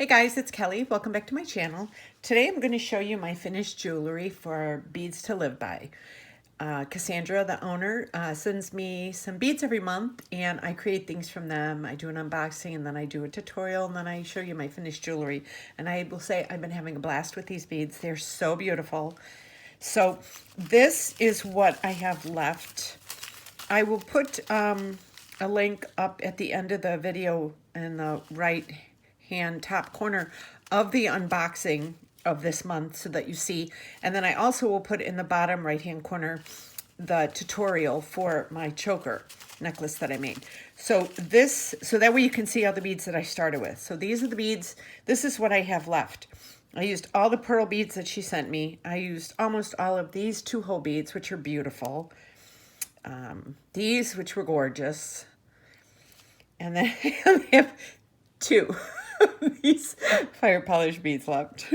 Hey guys, it's Kelly. Welcome back to my channel. Today I'm going to show you my finished jewelry for Beads to Live By. Cassandra, the owner, sends me some beads every month and I create things from them. I do an unboxing and then I do a tutorial and then I show you my finished jewelry. And I will say I've been having a blast with these beads. They're so beautiful. So this is what I have left. I will put a link up at the end of the video in the right hand top corner of the unboxing of this month so that you see, and then I also will put in the bottom right hand corner the tutorial for my choker necklace that I made. So that way you can see all the beads that I started with. So these are the beads. This is what I have left. I used all the pearl beads that she sent me. I used almost all of these 2-hole beads, which are beautiful. These, which were gorgeous. And then I have 2 these fire polish beads left.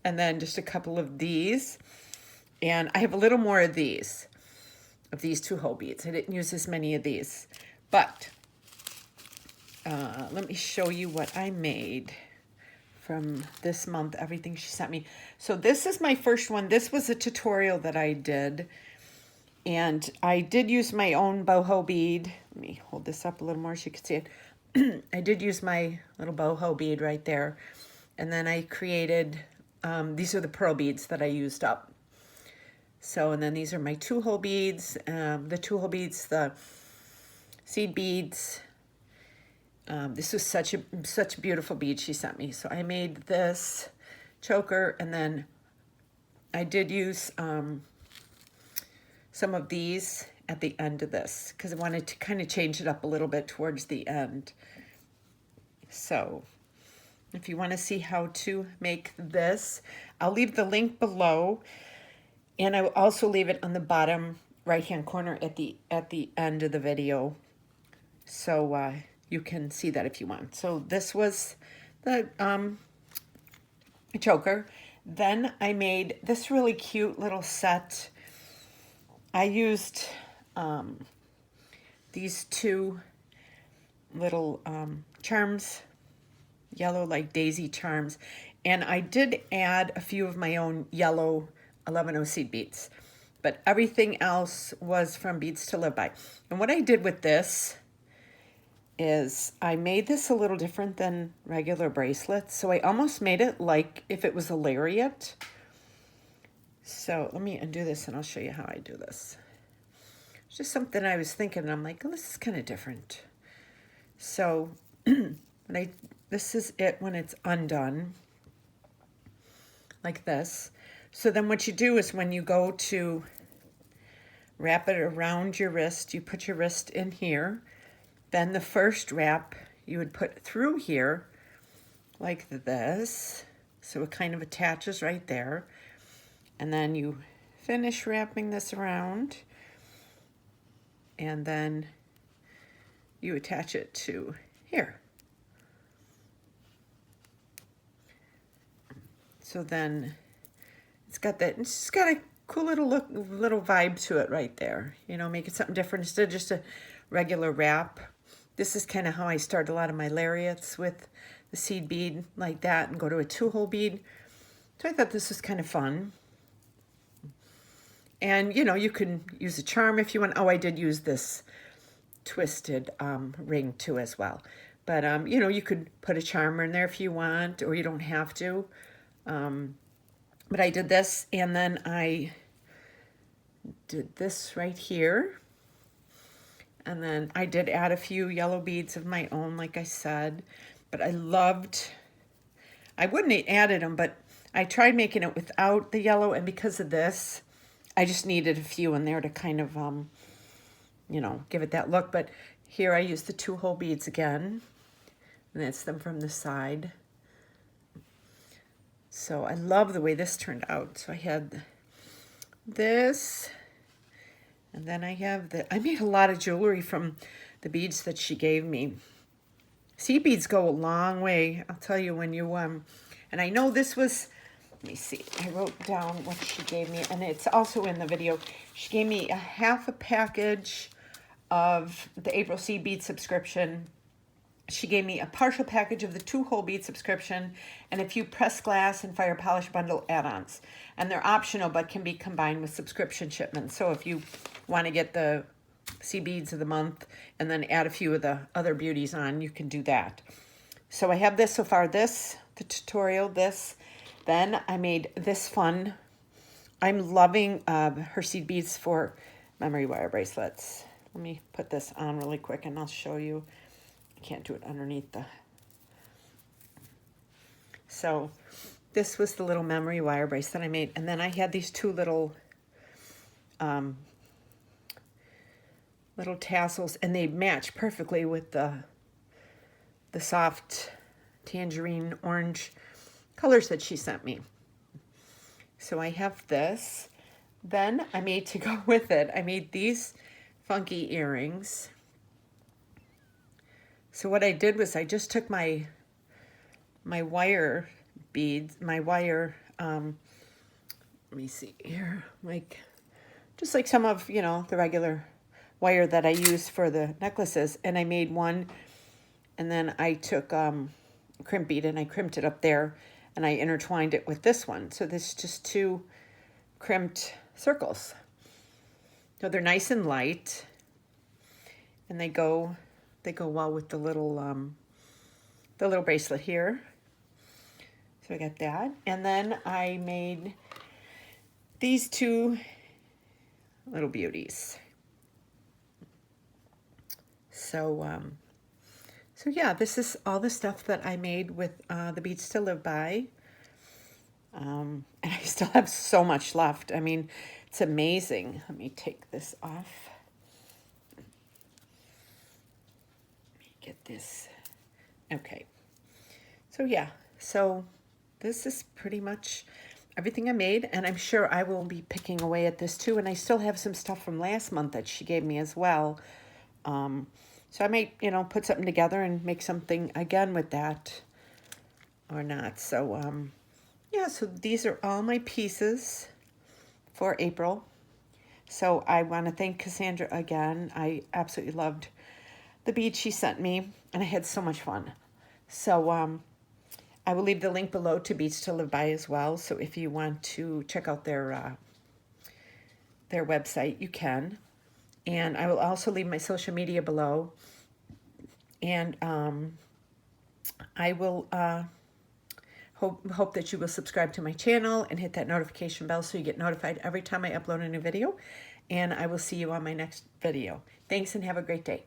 And then just a couple of these. And I have a little more of these 2-hole beads. I didn't use as many of these. But let me show you what I made from this month, everything she sent me. So this is my first one. This was a tutorial that I did. And I did use my own boho bead. Let me hold this up a little more so you can see it. I did use my little boho bead right there. And then I created, these are the pearl beads that I used up. So, and then these are my 2-hole beads, the 2-hole beads, the seed beads. This was such a beautiful bead she sent me. So I made this choker, and then I did use some of these at the end of this because I wanted to kind of change it up a little bit towards the end. So if you want to see how to make this, I'll leave the link below, and I will also leave it on the bottom right hand corner at the end of the video, so you can see that if you want. So this was the choker. Then I made this really cute little set. I used these 2 little charms, yellow like daisy charms, and I did add a few of my own yellow 11-0 seed beads, but everything else was from Beads to Live By. And what I did with this is I made this a little different than regular bracelets, so I almost made it like if it was a lariat. So let me undo this and I'll show you how I do this. It's just something I was thinking, and I'm like, oh, this is kind of different. So this is it when it's undone, like this. So then what you do is when you go to wrap it around your wrist, you put your wrist in here. Then the first wrap you would put through here like this. So it kind of attaches right there. And then you finish wrapping this around, and then you attach it to here. So then it's got a cool little look, little vibe to it right there. You know, make it something different instead of just a regular wrap. This is kind of how I start a lot of my lariats, with the seed bead like that and go to a 2-hole bead. So I thought this was kind of fun. And, you know, you can use a charm if you want. Oh, I did use this twisted ring too as well. But, you know, you could put a charmer in there if you want, or you don't have to. But I did this, and then I did this right here. And then I did add a few yellow beads of my own, like I said. But I wouldn't have added them, but I tried making it without the yellow, and because of this, I just needed a few in there to kind of, you know, give it that look. But here I used the 2-hole beads again, and that's them from the side. So I love the way this turned out. So I had this, and then I have I made a lot of jewelry from the beads that she gave me. Seed beads go a long way, I'll tell you, when you, and I know this was, let me see, I wrote down what she gave me, and it's also in the video. She gave me half a package of the April seed bead subscription, She gave me a partial package of the 2 whole bead subscription and a few pressed glass and fire polish bundle add-ons. And they're optional but can be combined with subscription shipments. So if you want to get the C beads of the month and then add a few of the other beauties on, you can do that. So I have this so far, this, the tutorial, this. Then I made this fun. I'm loving her seed beads for memory wire bracelets. Let me put this on really quick and I'll show you. I can't do it underneath the... So this was the little memory wire bracelet I made. And then I had these 2 little little tassels, and they match perfectly with the soft tangerine orange colors that she sent me. So I have this. Then I made, to go with it, I made these funky earrings. So what I did was I just took my wire beads, let me see here, just like some of, the regular wire that I use for the necklaces, and I made one, and then I took crimp bead and I crimped it up there, and I intertwined it with this one. So this is just 2 crimped circles. So they're nice and light, and they go well with the little bracelet here. So I got that, and then I made these 2 little beauties. So yeah, this is all the stuff that I made with the Beads to Live By. And I still have so much left. I mean, it's amazing. Let me take this off. Let me get this. Okay. So yeah, so this is pretty much everything I made, and I'm sure I will be picking away at this too. And I still have some stuff from last month that she gave me as well. So I might, put something together and make something again with that or not. So, yeah, so these are all my pieces for April. So I want to thank Cassandra again. I absolutely loved the beads she sent me, and I had so much fun. So I will leave the link below to Beads to Live By as well. So if you want to check out their website, you can. And I will also leave my social media below. And I will hope that you will subscribe to my channel and hit that notification bell so you get notified every time I upload a new video. And I will see you on my next video. Thanks and have a great day.